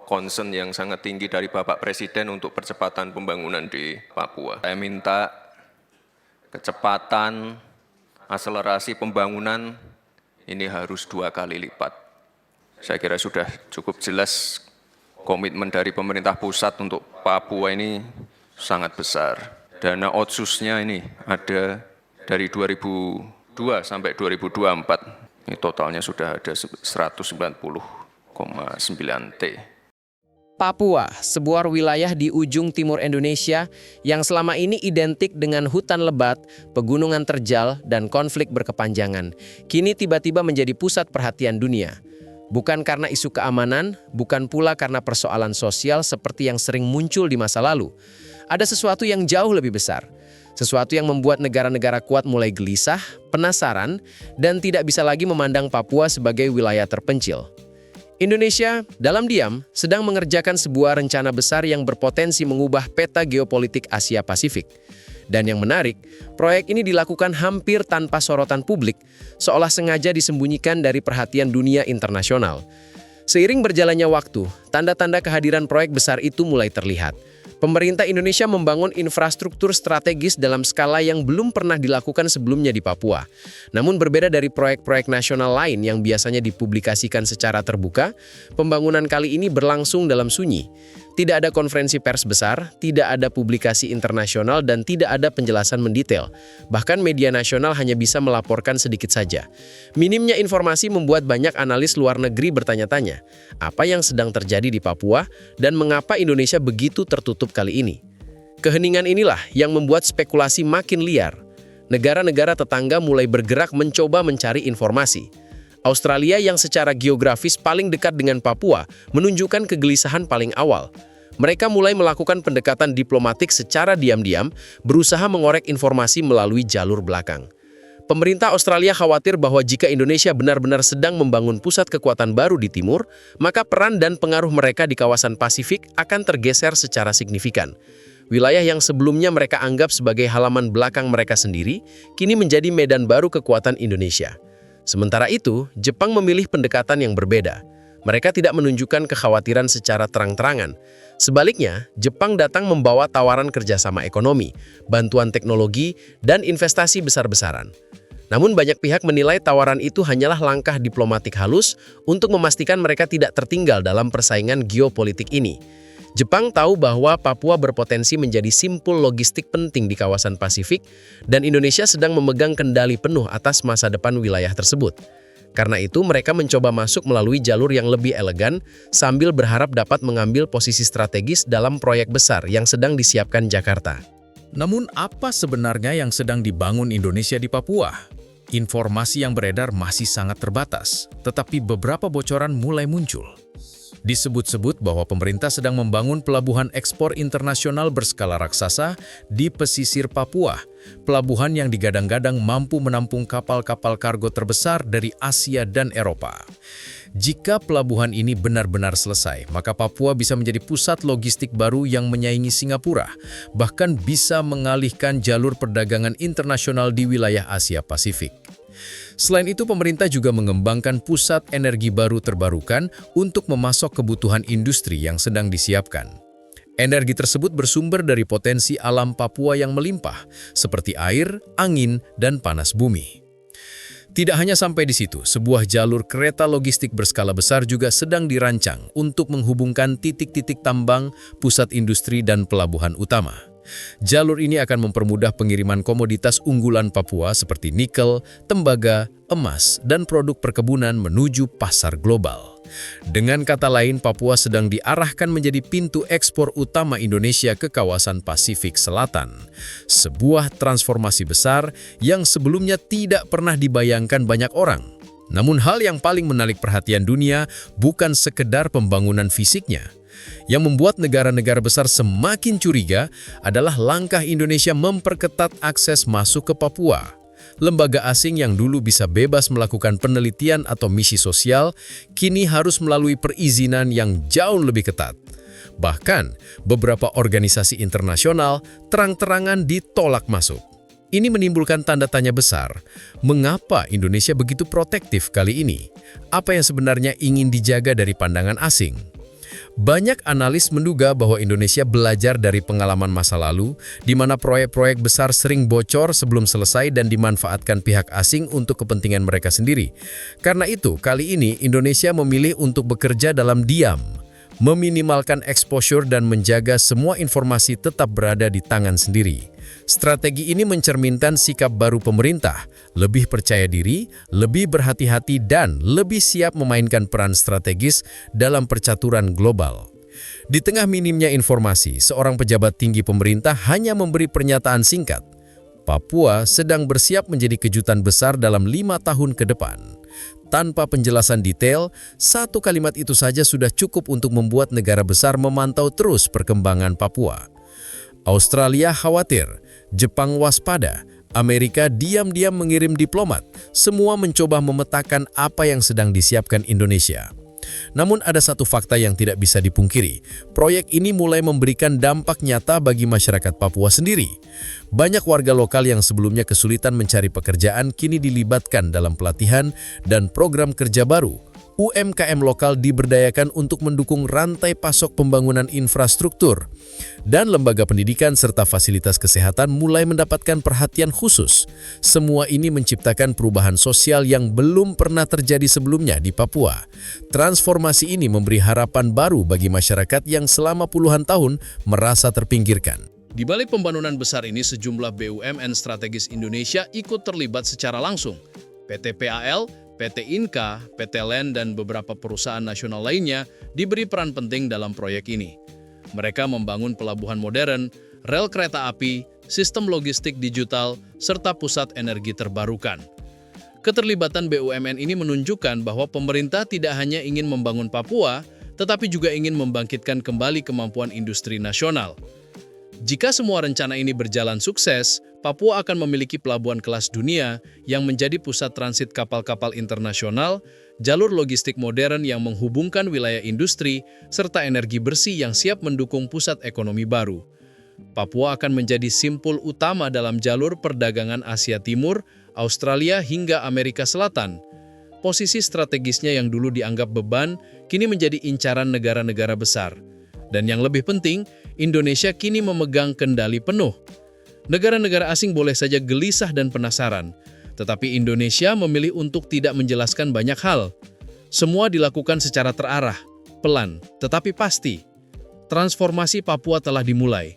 concern yang sangat tinggi dari Bapak Presiden untuk percepatan pembangunan di Papua. Saya minta kecepatan, akselerasi pembangunan ini harus 2 kali lipat. Saya kira sudah cukup jelas komitmen dari pemerintah pusat untuk Papua ini sangat besar. Dana otsusnya ini ada dari 2002 sampai 2024. Ini totalnya sudah ada 190,9 T. Papua, sebuah wilayah di ujung timur Indonesia yang selama ini identik dengan hutan lebat, pegunungan terjal, dan konflik berkepanjangan, kini tiba-tiba menjadi pusat perhatian dunia. Bukan karena isu keamanan, bukan pula karena persoalan sosial seperti yang sering muncul di masa lalu. Ada sesuatu yang jauh lebih besar. Sesuatu yang membuat negara-negara kuat mulai gelisah, penasaran, dan tidak bisa lagi memandang Papua sebagai wilayah terpencil. Indonesia, dalam diam, sedang mengerjakan sebuah rencana besar yang berpotensi mengubah peta geopolitik Asia Pasifik. Dan yang menarik, proyek ini dilakukan hampir tanpa sorotan publik, seolah sengaja disembunyikan dari perhatian dunia internasional. Seiring berjalannya waktu, tanda-tanda kehadiran proyek besar itu mulai terlihat. Pemerintah Indonesia membangun infrastruktur strategis dalam skala yang belum pernah dilakukan sebelumnya di Papua. Namun berbeda dari proyek-proyek nasional lain yang biasanya dipublikasikan secara terbuka, pembangunan kali ini berlangsung dalam sunyi. Tidak ada konferensi pers besar, tidak ada publikasi internasional, dan tidak ada penjelasan mendetail. Bahkan media nasional hanya bisa melaporkan sedikit saja. Minimnya informasi membuat banyak analis luar negeri bertanya-tanya, apa yang sedang terjadi di Papua dan mengapa Indonesia begitu tertutup kali ini. Keheningan inilah yang membuat spekulasi makin liar. Negara-negara tetangga mulai bergerak mencoba mencari informasi. Australia yang secara geografis paling dekat dengan Papua menunjukkan kegelisahan paling awal. Mereka mulai melakukan pendekatan diplomatik secara diam-diam, berusaha mengorek informasi melalui jalur belakang. Pemerintah Australia khawatir bahwa jika Indonesia benar-benar sedang membangun pusat kekuatan baru di timur, maka peran dan pengaruh mereka di kawasan Pasifik akan tergeser secara signifikan. Wilayah yang sebelumnya mereka anggap sebagai halaman belakang mereka sendiri, kini menjadi medan baru kekuatan Indonesia. Sementara itu, Jepang memilih pendekatan yang berbeda. Mereka tidak menunjukkan kekhawatiran secara terang-terangan. Sebaliknya, Jepang datang membawa tawaran kerjasama ekonomi, bantuan teknologi, dan investasi besar-besaran. Namun banyak pihak menilai tawaran itu hanyalah langkah diplomatik halus untuk memastikan mereka tidak tertinggal dalam persaingan geopolitik ini. Jepang tahu bahwa Papua berpotensi menjadi simpul logistik penting di kawasan Pasifik, dan Indonesia sedang memegang kendali penuh atas masa depan wilayah tersebut. Karena itu, mereka mencoba masuk melalui jalur yang lebih elegan, sambil berharap dapat mengambil posisi strategis dalam proyek besar yang sedang disiapkan Jakarta. Namun, apa sebenarnya yang sedang dibangun Indonesia di Papua? Informasi yang beredar masih sangat terbatas, tetapi beberapa bocoran mulai muncul. Disebut-sebut bahwa pemerintah sedang membangun pelabuhan ekspor internasional berskala raksasa di pesisir Papua, pelabuhan yang digadang-gadang mampu menampung kapal-kapal kargo terbesar dari Asia dan Eropa. Jika pelabuhan ini benar-benar selesai, maka Papua bisa menjadi pusat logistik baru yang menyaingi Singapura, bahkan bisa mengalihkan jalur perdagangan internasional di wilayah Asia Pasifik. Selain itu, pemerintah juga mengembangkan pusat energi baru terbarukan untuk memasok kebutuhan industri yang sedang disiapkan. Energi tersebut bersumber dari potensi alam Papua yang melimpah, seperti air, angin, dan panas bumi. Tidak hanya sampai di situ, sebuah jalur kereta logistik berskala besar juga sedang dirancang untuk menghubungkan titik-titik tambang, pusat industri, dan pelabuhan utama. Jalur ini akan mempermudah pengiriman komoditas unggulan Papua seperti nikel, tembaga, emas, dan produk perkebunan menuju pasar global. Dengan kata lain, Papua sedang diarahkan menjadi pintu ekspor utama Indonesia ke kawasan Pasifik Selatan. Sebuah transformasi besar yang sebelumnya tidak pernah dibayangkan banyak orang. Namun hal yang paling menarik perhatian dunia bukan sekedar pembangunan fisiknya. Yang membuat negara-negara besar semakin curiga adalah langkah Indonesia memperketat akses masuk ke Papua. Lembaga asing yang dulu bisa bebas melakukan penelitian atau misi sosial, kini harus melalui perizinan yang jauh lebih ketat. Bahkan, beberapa organisasi internasional terang-terangan ditolak masuk. Ini menimbulkan tanda tanya besar. Mengapa Indonesia begitu protektif kali ini? Apa yang sebenarnya ingin dijaga dari pandangan asing? Banyak analis menduga bahwa Indonesia belajar dari pengalaman masa lalu, di mana proyek-proyek besar sering bocor sebelum selesai dan dimanfaatkan pihak asing untuk kepentingan mereka sendiri. Karena itu, kali ini Indonesia memilih untuk bekerja dalam diam, meminimalkan exposure dan menjaga semua informasi tetap berada di tangan sendiri. Strategi ini mencerminkan sikap baru pemerintah, lebih percaya diri, lebih berhati-hati, dan lebih siap memainkan peran strategis dalam percaturan global. Di tengah minimnya informasi, seorang pejabat tinggi pemerintah hanya memberi pernyataan singkat. Papua sedang bersiap menjadi kejutan besar dalam 5 tahun ke depan. Tanpa penjelasan detail, satu kalimat itu saja sudah cukup untuk membuat negara besar memantau terus perkembangan Papua. Australia khawatir, Jepang waspada, Amerika diam-diam mengirim diplomat, semua mencoba memetakan apa yang sedang disiapkan Indonesia. Namun ada satu fakta yang tidak bisa dipungkiri, proyek ini mulai memberikan dampak nyata bagi masyarakat Papua sendiri. Banyak warga lokal yang sebelumnya kesulitan mencari pekerjaan kini dilibatkan dalam pelatihan dan program kerja baru. UMKM lokal diberdayakan untuk mendukung rantai pasok pembangunan infrastruktur. Dan lembaga pendidikan serta fasilitas kesehatan mulai mendapatkan perhatian khusus. Semua ini menciptakan perubahan sosial yang belum pernah terjadi sebelumnya di Papua. Transformasi ini memberi harapan baru bagi masyarakat yang selama puluhan tahun merasa terpinggirkan. Di balik pembangunan besar ini, sejumlah BUMN strategis Indonesia ikut terlibat secara langsung. PT PAL, PT Inka, PT LEN, dan beberapa perusahaan nasional lainnya diberi peran penting dalam proyek ini. Mereka membangun pelabuhan modern, rel kereta api, sistem logistik digital, serta pusat energi terbarukan. Keterlibatan BUMN ini menunjukkan bahwa pemerintah tidak hanya ingin membangun Papua, tetapi juga ingin membangkitkan kembali kemampuan industri nasional. Jika semua rencana ini berjalan sukses, Papua akan memiliki pelabuhan kelas dunia yang menjadi pusat transit kapal-kapal internasional, jalur logistik modern yang menghubungkan wilayah industri, serta energi bersih yang siap mendukung pusat ekonomi baru. Papua akan menjadi simpul utama dalam jalur perdagangan Asia Timur, Australia hingga Amerika Selatan. Posisi strategisnya yang dulu dianggap beban, kini menjadi incaran negara-negara besar. Dan yang lebih penting, Indonesia kini memegang kendali penuh. Negara-negara asing boleh saja gelisah dan penasaran, tetapi Indonesia memilih untuk tidak menjelaskan banyak hal. Semua dilakukan secara terarah, pelan, tetapi pasti. Transformasi Papua telah dimulai.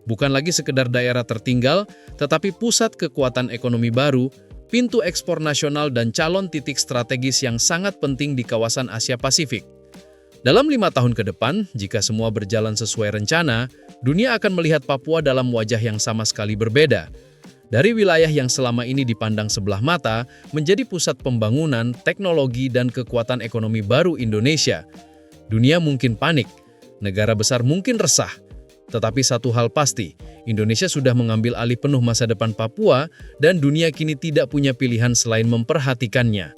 Bukan lagi sekedar daerah tertinggal, tetapi pusat kekuatan ekonomi baru, pintu ekspor nasional dan calon titik strategis yang sangat penting di kawasan Asia Pasifik. Dalam 5 tahun ke depan, jika semua berjalan sesuai rencana, dunia akan melihat Papua dalam wajah yang sama sekali berbeda. Dari wilayah yang selama ini dipandang sebelah mata, menjadi pusat pembangunan, teknologi, dan kekuatan ekonomi baru Indonesia. Dunia mungkin panik, negara besar mungkin resah. Tetapi satu hal pasti, Indonesia sudah mengambil alih penuh masa depan Papua dan dunia kini tidak punya pilihan selain memperhatikannya.